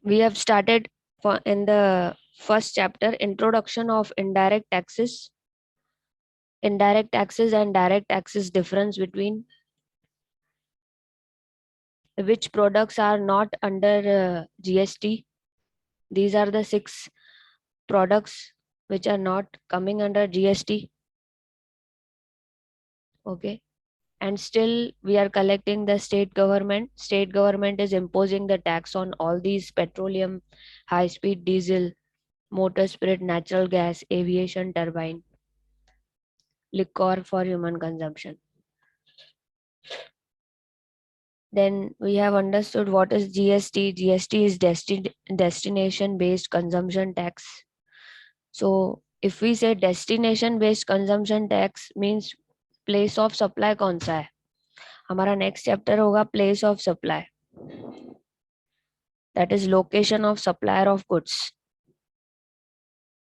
We have started in the first chapter, introduction of indirect taxes. Indirect taxes and direct taxes, difference between which products are not under GST. These are the 6 products which are not coming under GST. Okay. And still we are collecting the state government. State government is imposing the tax on all these petroleum, high speed diesel, motor spirit, natural gas, aviation turbine, liquor for human consumption. Then we have understood what is GST. GST is destination based consumption tax. So if we say destination based consumption tax means place of supply कौन सा है. हमारा next chapter होगा place of supply, that is location of supplier of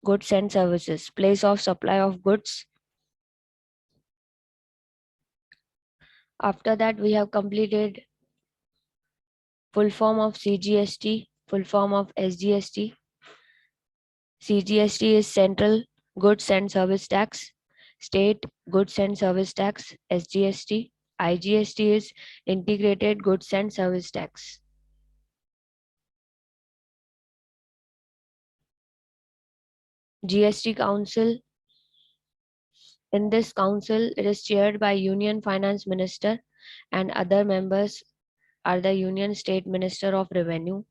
goods and services, place of supply of goods. After that we have completed full form of CGST, full form of SGST. CGST is central goods and service tax, state goods and service tax. SGST, IGST is integrated goods and service tax. GST Council. In this council, it is chaired by Union Finance Minister and other members are the Union State Minister of Revenue.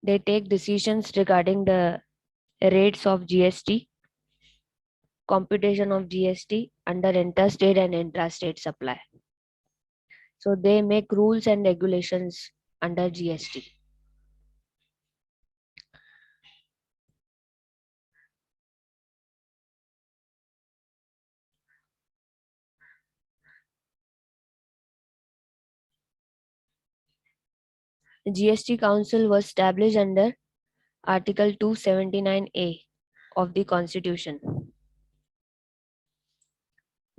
They take decisions regarding the rates of GST, computation of GST under interstate and intrastate supply. So they make rules and regulations under GST. The GST Council was established under Article 279A of the Constitution.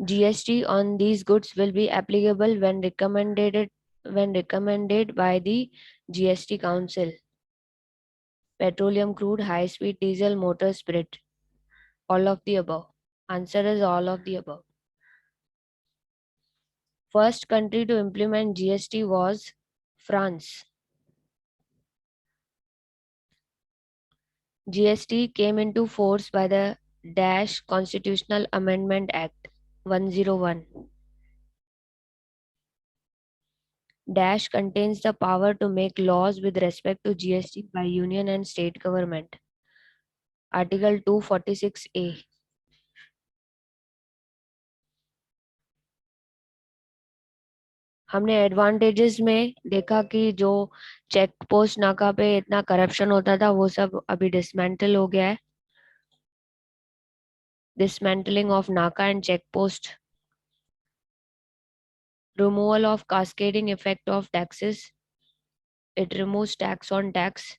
GST on these goods will be applicable when recommended by the GST Council. Petroleum, crude, high-speed diesel, motor spirit. All of the above. Answer is all of the above. First country to implement GST was France. GST came into force by the Dash Constitutional Amendment Act 101. Dash contains the power to make laws with respect to GST by union and state government. Article 246A. हमने advantages में देखा कि जो check post नाका पे इतना corruption होता था वो सब अभी डिसमेंटल हो गया है. Dismantling of Naka and check post. Removal of cascading effect of taxes. It removes tax on tax.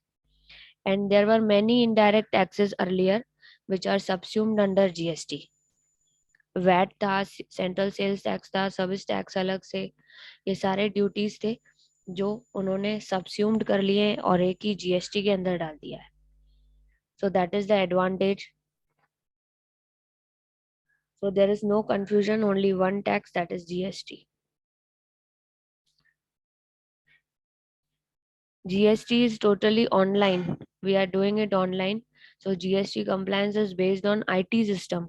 And there were many indirect taxes earlier which are subsumed under GST. VAT था, central sales tax था, service tax अलग से, ये सारे duties थे जो उन्होंने सबस्यूम्ड कर लिए और एक ही GST के अंदर डाल दिया है. So that is the advantage. So there is no confusion, only one tax, that is GST. GST is totally online. We are doing it online. So GST compliance is based on IT system.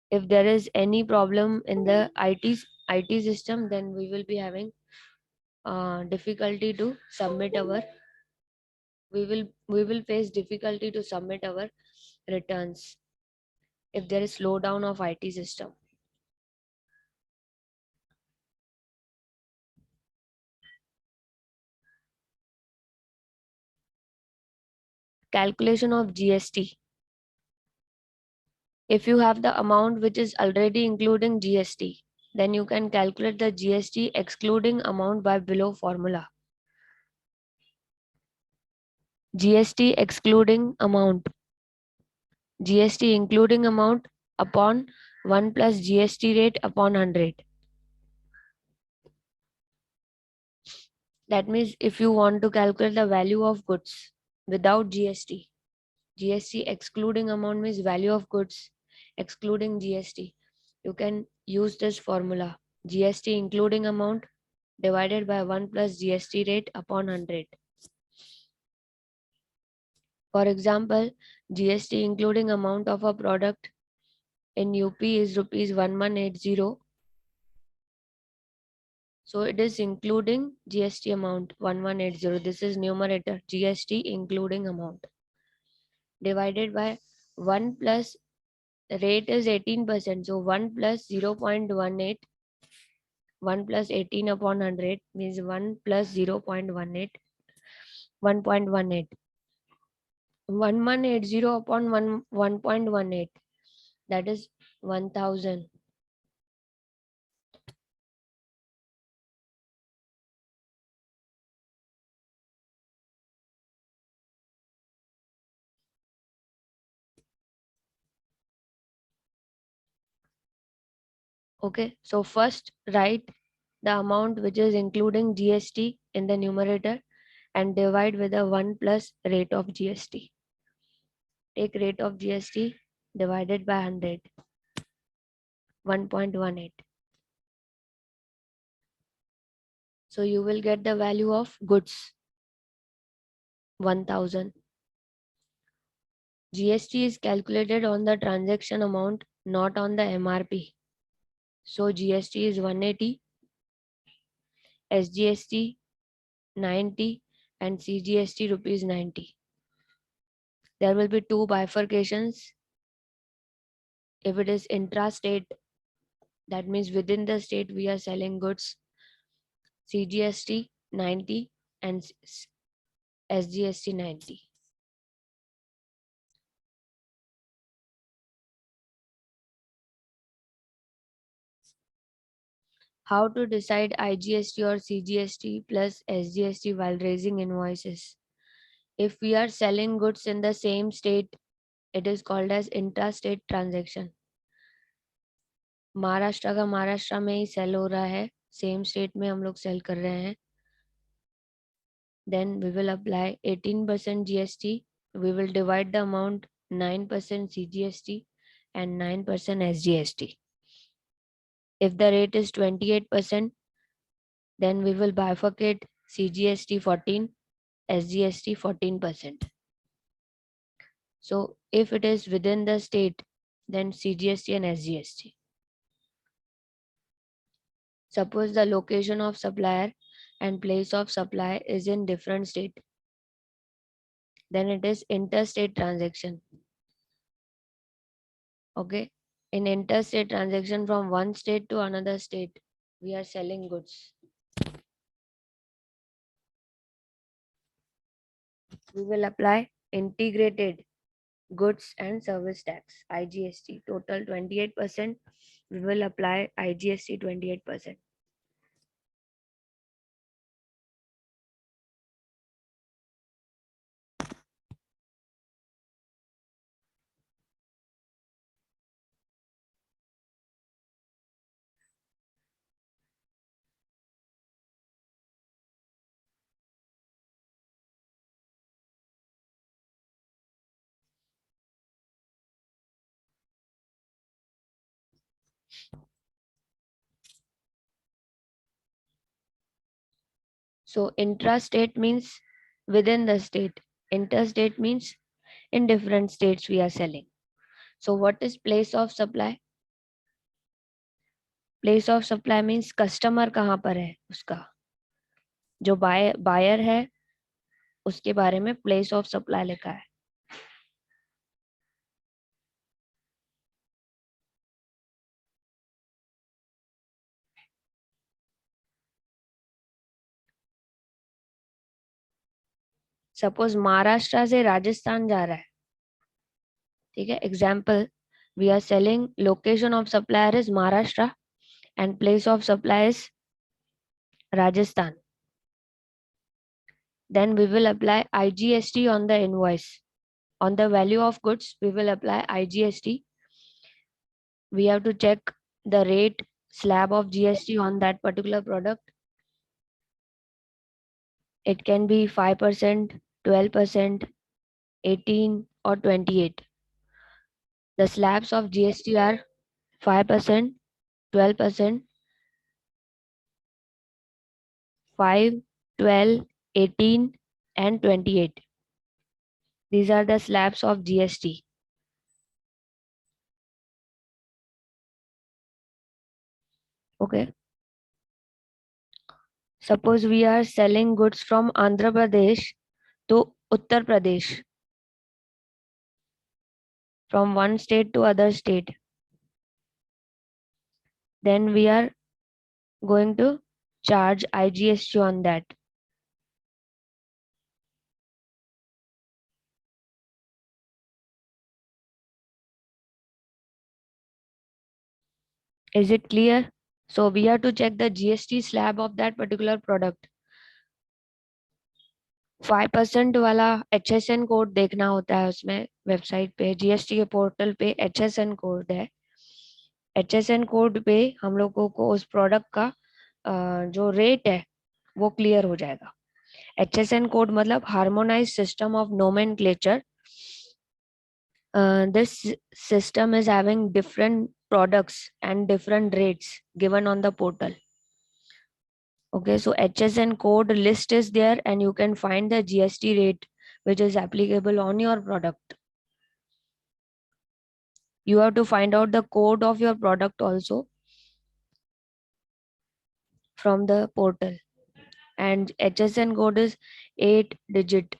If there is any problem in the IT system, then we will be having difficulty to submit our. We will face difficulty to submit our returns if there is slowdown of IT system. Calculation of GST. If you have the amount which is already including GST, then you can calculate the GST excluding amount by below formula. GST excluding amount. GST including amount upon 1 plus GST rate upon 100. That means if you want to calculate the value of goods without GST, GST excluding amount means value of goods excluding GST. You can use this formula. GST including amount divided by 1 plus GST rate upon 100. For example, GST including amount of a product in UP is rupees 1180. So it is including GST amount 1180. This is numerator, GST including amount divided by 1 plus rate is 18%. So 1 plus 0.18, 1 plus 18 upon 100 means 1 plus 0.18, 1.18. 1180 upon 1.18, that is 1000. Okay, so first write the amount which is including GST in the numerator and divide with the 1 plus rate of GST. Take rate of GST divided by 100, 1.18. So you will get the value of goods 1000. GST is calculated on the transaction amount, not on the MRP. So GST is 180, SGST 90 and CGST rupees 90. There will be two bifurcations. If it is intra-state, that means within the state we are selling goods, CGST 90 and SGST 90. How to decide IGST or CGST plus SGST while raising invoices? If we are selling goods in the same state, it is called as intra-state transaction. Maharashtra का महाराष्ट्र में ही cell हो रहा है, same state में हम लोग cell कर रहे हैं, then we will apply 18% GST. We will divide the amount 9% CGST and 9% SGST. If the rate is 28%, then we will bifurcate CGST 14, SGST 14%. So if it is within the state, then CGST and SGST. Suppose the location of supplier and place of supply is in different state, then it is interstate transaction. Okay, in interstate transaction from one state to another state, we are selling goods. We will apply integrated goods and service tax, IGST, total 28%. We will apply IGST 28%. So intrastate means within the state. Interstate means in different states we are selling. So what is place of supply? Place of supply means customer कहाँ पर है उसका, जो buyer है उसके बारे में place of supply लिखा है. सपोज महाराष्ट्र से राजस्थान जा रहा है, ठीक है. Example, we are selling, location of supplier is Maharashtra and place of supply is Rajasthan. Then we will apply IGST on the invoice. On the value of goods, we will apply IGST. We have to check the rate slab of GST on that particular product. It can be 5%, 12%, 18 or 28. The slabs of GST are 5%, 12%, 5, 12, 18 and 28. These are the slabs of GST. Okay. Suppose we are selling goods from Andhra Pradesh to Uttar Pradesh, from one state to other state. Then we are going to charge IGST on that. Is it clear? So we have to check the GST slab of that particular product. 5% वाला HSN code देखना होता है उसमें website पे, GST के portal पे HSN code है. HSN code पे हम लोगों को उस प्रोडक्ट का जो रेट है वो क्लियर हो जाएगा. HSN कोड मतलब harmonised system of nomenclature. This system is having different products and different rates given on the portal. Okay, so HSN code list is there and you can find the GST rate which is applicable on your product. You have to find out the code of your product also from the portal, and HSN code is 8 digit.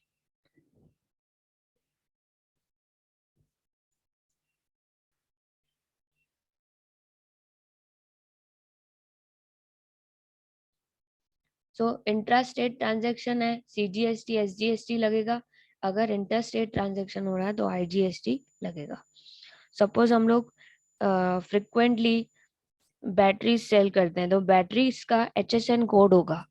So intrastate transaction है, CGST SGST लगेगा. अगर interstate transaction हो रहा है तो IGST लगेगा. Suppose हम लोग फ्रिक्वेंटली बैटरी सेल करते हैं तो बैटरीज का HSN कोड होगा.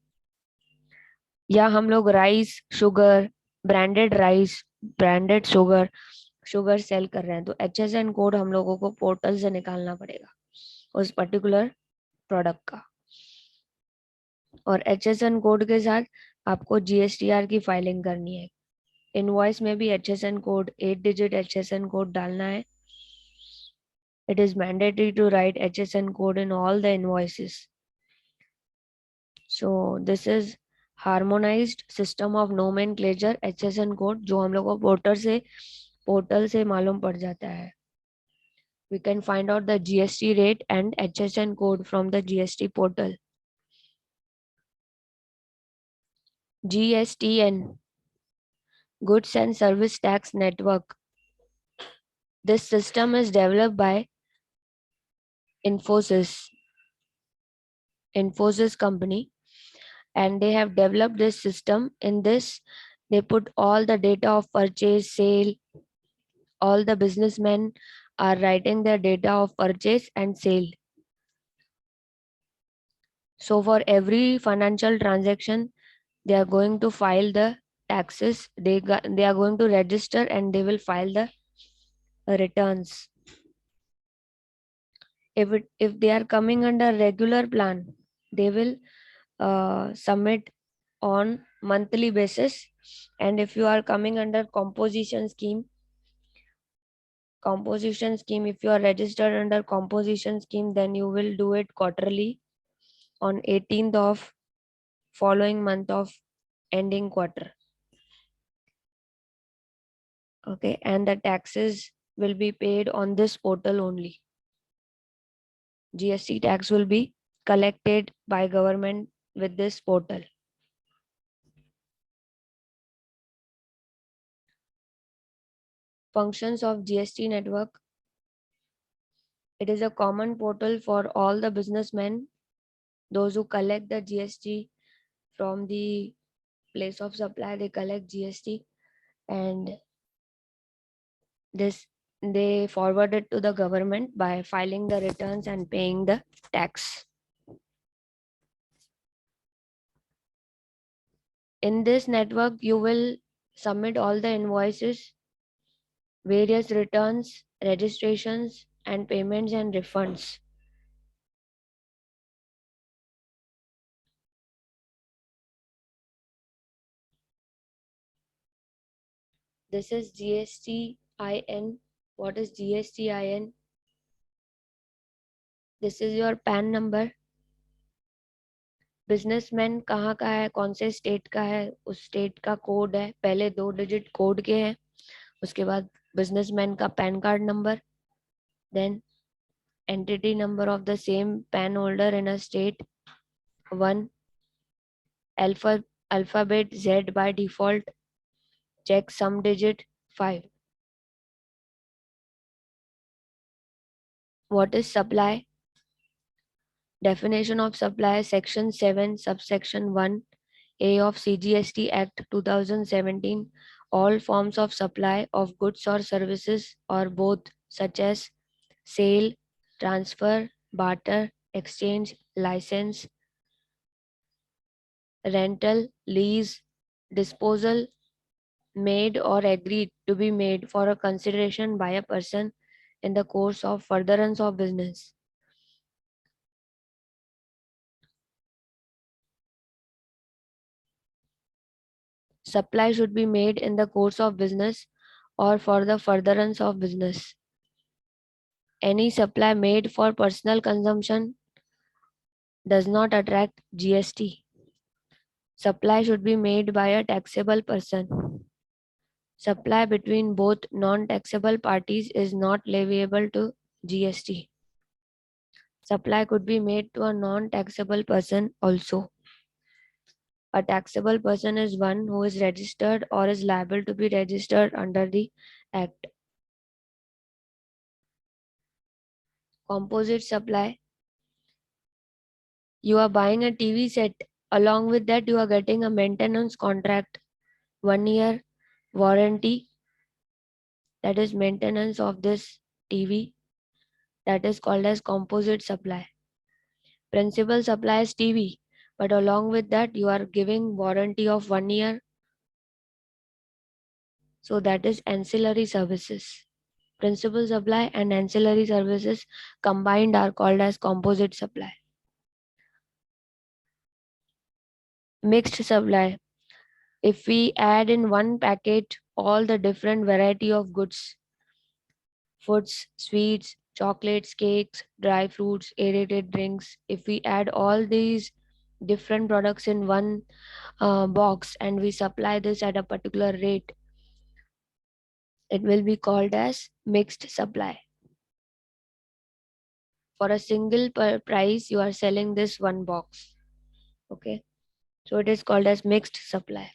या हम लोग rice, sugar, branded rice, branded sugar, sugar sell कर रहे हैं तो HSN कोड हम लोगों को पोर्टल से निकालना पड़ेगा उस पर्टिकुलर प्रोडक्ट का. और HSN कोड के साथ आपको GSTR की फाइलिंग करनी है. इनवॉइस में भी HSN code 8 digit HSN code डालना है. It is mandatory to write HSN code in all the invoices. So this is harmonized system of nomenclature HSN code जो हम लोग को पोर्टल से मालूम पड़ जाता है. We can find out the GST rate and HSN code from the GST portal. GSTN, Goods and Service Tax Network. This system is developed by Infosys company, and they have developed this system. In this, they put all the data of purchase, sale. All the businessmen are writing their data of purchase and sale. So for every financial transaction, they are going to file the taxes. They are going to register and they will file the returns. If they are coming under regular plan, they will submit on monthly basis. And if you are coming under composition scheme, if you are registered under composition scheme, then you will do it quarterly on 18th of following month of ending quarter. Okay, and the taxes will be paid on this portal only. GST tax will be collected by government with this portal. Functions of GST network. It is a common portal for all the businessmen, those who collect the GST from the place of supply, they collect GST and this they forward it to the government by filing the returns and paying the tax. In this network, you will submit all the invoices, various returns, registrations, and payments and refunds. This is GSTIN. What is GSTIN? This is your PAN number. Businessman कहाँ का है, कौन से state का है, उस state का code है, पहले 2 डिजिट कोड के हैं, उसके बाद बिजनेसमैन का PAN card number, then entity number of the same PAN holder in a state, 1 alphabet Z by default, check some digit, 5. What is supply? Definition of supply, section 7 subsection 1A of CGST Act 2017, all forms of supply of goods or services or both, such as sale, transfer, barter, exchange, license, rental, lease, disposal, made or agreed to be made for a consideration by a person in the course of furtherance of business. Supply should be made in the course of business or for the furtherance of business. Any supply made for personal consumption does not attract GST. Supply should be made by a taxable person. Supply between both non-taxable parties is not leviable to GST. Supply could be made to a non-taxable person also. A taxable person is one who is registered or is liable to be registered under the Act. Composite supply. You are buying a TV set. Along with that, you are getting a maintenance contract, 1 year warranty, that is maintenance of this TV, that is called as composite supply. Principal supply is TV, but along with that, you are giving warranty of 1 year. So that is ancillary services. Principal supply and ancillary services combined are called as composite supply. Mixed supply. If we add in one packet all the different variety of goods, foods, sweets, chocolates, cakes, dry fruits, aerated drinks, if we add all these different products in one box and we supply this at a particular rate, it will be called as mixed supply. For a single price, you are selling this one box. Okay, so it is called as mixed supply.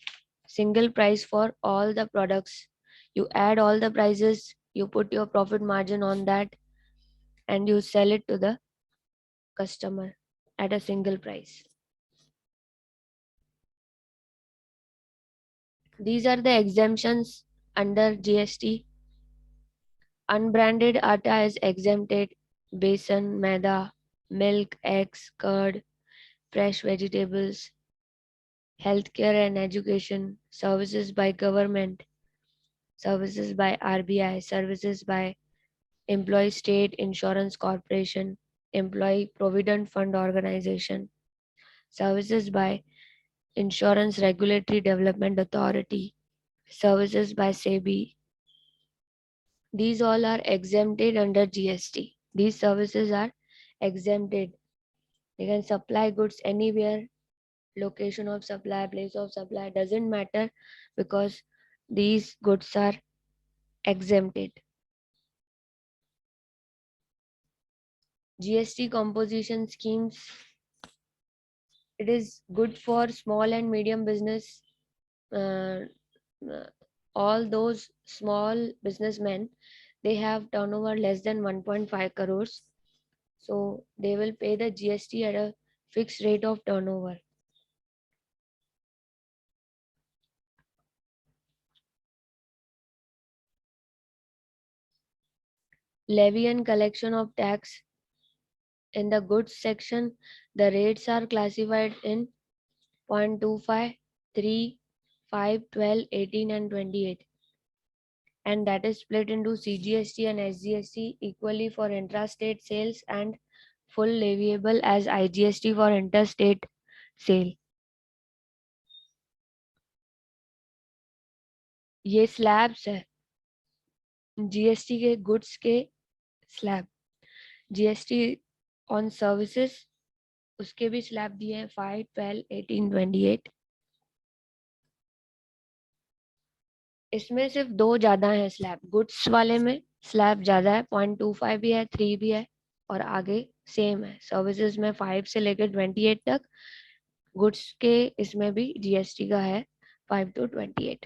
Single price for all the products. You add all the prices, you put your profit margin on that, and you sell it to the customer at a single price. These are the exemptions under GST. Unbranded atta is exempted. Besan, maida, milk, eggs, curd, fresh vegetables, healthcare and education, services by government, services by RBI, services by Employee State Insurance Corporation, Employee Provident Fund Organization, services by Insurance Regulatory Development Authority, services by SEBI. These all are exempted under GST. These services are exempted. They can supply goods anywhere, location of supply, place of supply, doesn't matter because these goods are exempted. GST composition schemes. It is good for small and medium business. Uh, uh, all those small businessmen, they have turnover less than 1.5 crores. So they will pay the GST at a fixed rate of turnover. Levy and collection of tax. In the goods section, the rates are classified in 0.25, 3, 5, 12, 18 and 28. And that is split into CGST and SGST equally for intrastate sales and full leviable as IGST for interstate sale. ये slabs है GST के, goods के slab. GST on services, उसके भी slab दिए हैं 5, 12, 18, 28। इसमें सिर्फ 2 ज्यादा हैं स्लैब। गुड्स वाले में स्लैब ज्यादा है, 0.25 भी है, 3 भी है, और आगे सेम है। सर्विसेज में 5 से लेकर 28 तक। गुड्स के इसमें भी जीएसटी का है 5 to 28।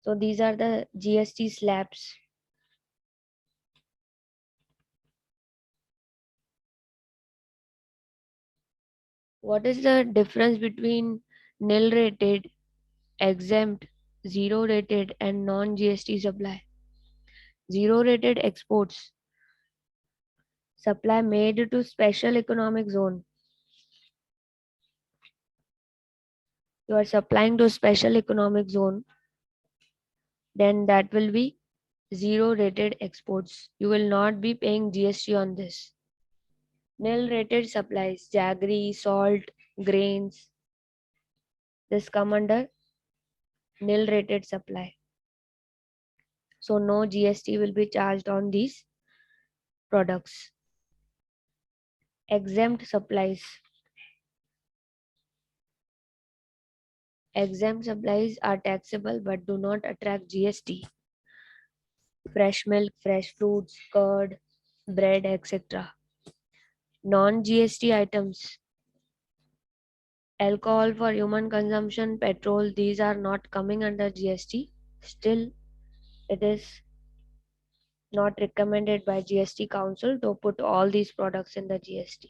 So these are the GST slabs. What is the difference between nil rated, exempt, zero rated and non-GST supply? Zero rated exports, supply made to special economic zone. You are supplying to special economic zone, then that will be zero rated exports. You will not be paying GST on this. Nil rated supplies, jaggery, salt, grains, this come under nil rated supply. So no GST will be charged on these products. Exempt supplies. Exempt supplies are taxable but do not attract GST. Fresh milk, fresh fruits, curd, bread, etc. Non-GST items. Alcohol for human consumption, petrol, these are not coming under GST. Still, it is not recommended by GST Council to put all these products in the GST.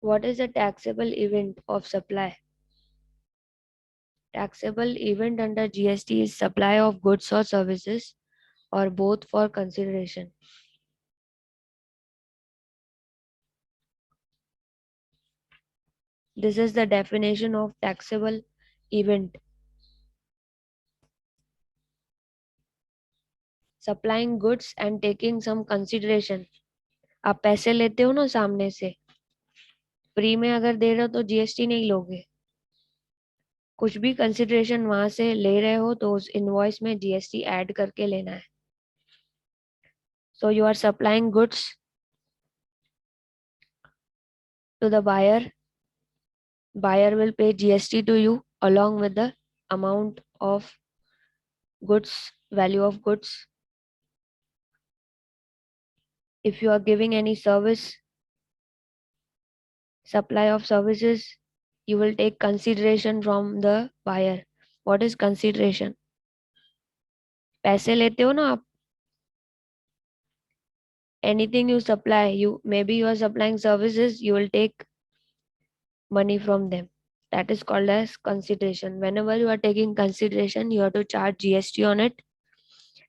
What is a taxable event of supply? Taxable event under GST is supply of goods or services or both for consideration. This is the definition of taxable event. Supplying goods and taking some consideration. आप पैसे लेते हो ना सामने से, free में अगर दे रहे हो तो जीएसटी नहीं लोगे। कुछ भी कंसिडरेशन वहां से ले रहे हो तो उस इनवॉइस में जीएसटी ऐड करके लेना है। So you are supplying goods to the buyer. Buyer will pay GST to you along with the amount of goods, value of goods. If you are giving any service, supply of services, you will take consideration from the buyer. What is consideration? पैसे लेते हो ना आप, anything you supply, maybe you are supplying services, you will take money from them. That is called as consideration. Whenever you are taking consideration, you have to charge GST on it,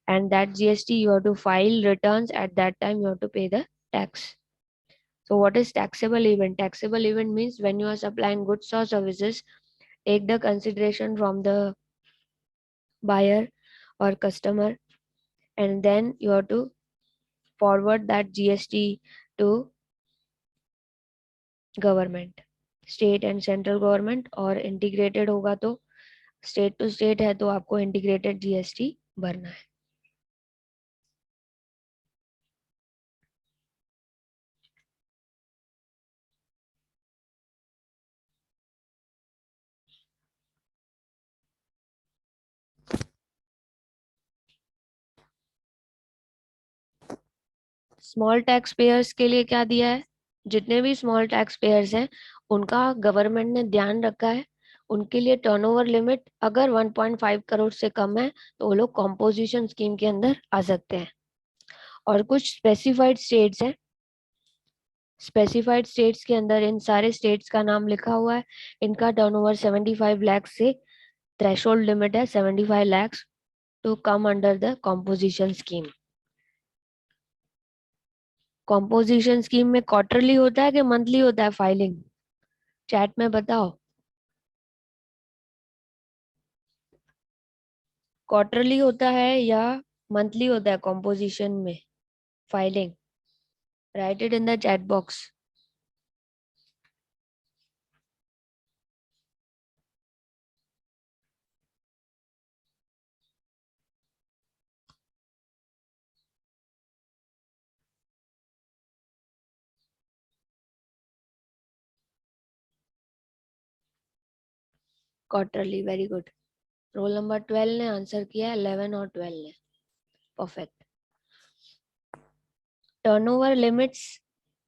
and that GST you have to file returns. At that time, you have to pay the tax. So what is taxable event? Taxable event means when you are supplying goods or services, take the consideration from the buyer or customer, and then you have to forward that GST to government, state and central government, और integrated होगा तो state to state है तो आपको integrated GST भरना है। Small tax payers के लिए क्या दिया है? जितने भी स्मॉल टैक्स पेयर्स हैं उनका गवर्नमेंट ने ध्यान रखा है। उनके लिए टर्नओवर लिमिट अगर 1.5 करोड़ से कम है तो वो लोग कॉम्पोजिशन स्कीम के अंदर आ सकते हैं। और कुछ स्पेसिफाइड स्टेट्स हैं, स्पेसिफाइड स्टेट्स के अंदर इन सारे स्टेट्स का नाम लिखा हुआ है। इनका टर्नओवर 75 लाख से थ्रेशोल्ड लिमिट है 75 lakh to come under the composition scheme. Composition scheme में क्वार्टरली होता है कि मंथली होता है फाइलिंग? चैट में बताओ। क्वार्टरली होता है या मंथली होता है कॉम्पोजिशन में filing? Write it in the chat box. Quarterly, very good. Roll number 12 ने आंसर किया, 11 और 12 ने. Perfect. Turnover limits,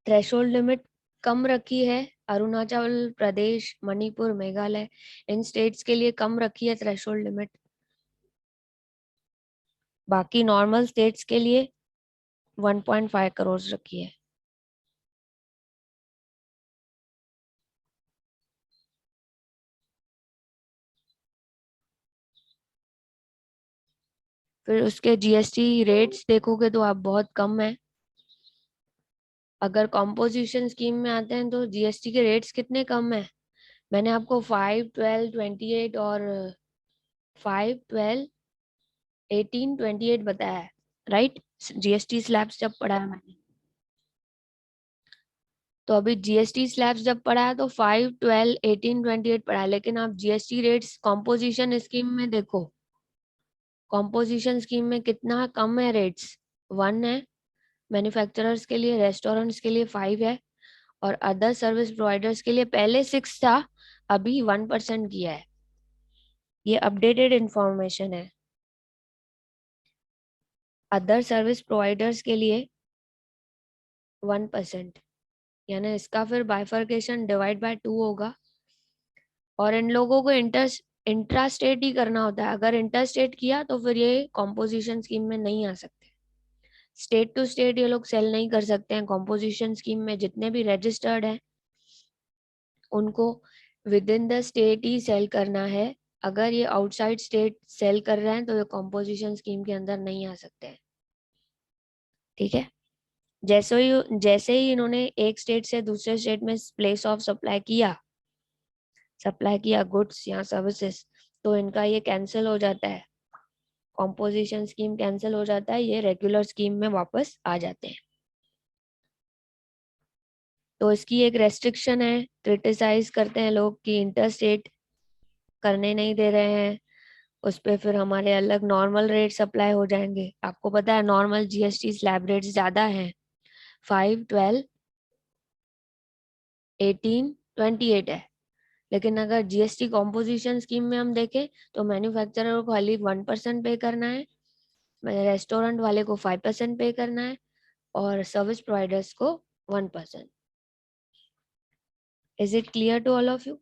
threshold limit कम रखी है. अरुणाचल प्रदेश, मणिपुर, मेघालय, इन स्टेट्स के लिए कम रखी है थ्रेशोल्ड लिमिट. बाकी नॉर्मल स्टेट्स के लिए 1.5 करोड़ रखी है. फिर उसके जीएसटी रेट्स देखोगे तो आप बहुत कम है. अगर कॉम्पोजिशन स्कीम में आते हैं तो जीएसटी के रेट्स कितने कम है. मैंने आपको 5, 12, 28 और 5, 12, 18, 28 बताया है. राइट. जीएसटी स्लैब्स जब पढ़ा है मैंने, तो अभी जीएसटी स्लैब्स जब पढ़ा है तो 5, 12, 18, 28 पढ़ा है. लेकिन आप जीएसटी रेट्स कॉम्पोजिशन स्कीम में देखो, कॉम्पोजिशन स्कीम में कितना कम है रेट्स. 1 है मैन्युफैक्चरर्स के लिए, रेस्टोरेंट्स के लिए 5 है, और अदर सर्विस प्रोवाइडर्स के लिए पहले 6 था, अभी 1% किया है. ये अपडेटेड इंफॉर्मेशन है. अदर सर्विस प्रोवाइडर्स के लिए 1%, यानी इसका फिर बाइफर्केशन डिवाइड बाय 2 होगा. और इन लोगों को इंट्रा स्टेट ही करना होता है. अगर इंटर स्टेट किया तो फिर ये कॉम्पोजिशन स्कीम में नहीं आ सकते. स्टेट टू स्टेट ये लोग सेल नहीं कर सकते हैं. कॉम्पोजिशन स्कीम में जितने भी रजिस्टर्ड हैं उनको विद इन द स्टेट ही सेल करना है. अगर ये आउटसाइड स्टेट सेल कर रहे हैं तो ये कॉम्पोजिशन स्कीम के अंदर नहीं आ सकते हैं. ठीक है. जैसे ही इन्होंने एक स्टेट से दूसरे स्टेट में प्लेस ऑफ सप्लाई किया गुड्स या सर्विसेज, तो इनका ये कैंसिल हो जाता है. कॉम्पोजिशन स्कीम कैंसिल हो जाता है, ये रेगुलर स्कीम में वापस आ जाते हैं. तो इसकी एक रेस्ट्रिक्शन है. क्रिटिसाइज करते हैं लोग कि इंटर स्टेट करने नहीं दे रहे हैं. उस पे फिर हमारे अलग नॉर्मल रेट अप्लाई हो जाएंगे. आपको पता है नॉर्मल जीएसटी स्लैब रेट्स ज्यादा हैं. 5, 12, 18, 28 है. लेकिन अगर जीएसटी कॉम्पोजिशन स्कीम में हम देखें तो मैन्युफैक्चरर को खाली 1% पे करना है, रेस्टोरेंट वाले को 5% पे करना है, और सर्विस प्रोवाइडर्स को 1%. Is it clear to all of you?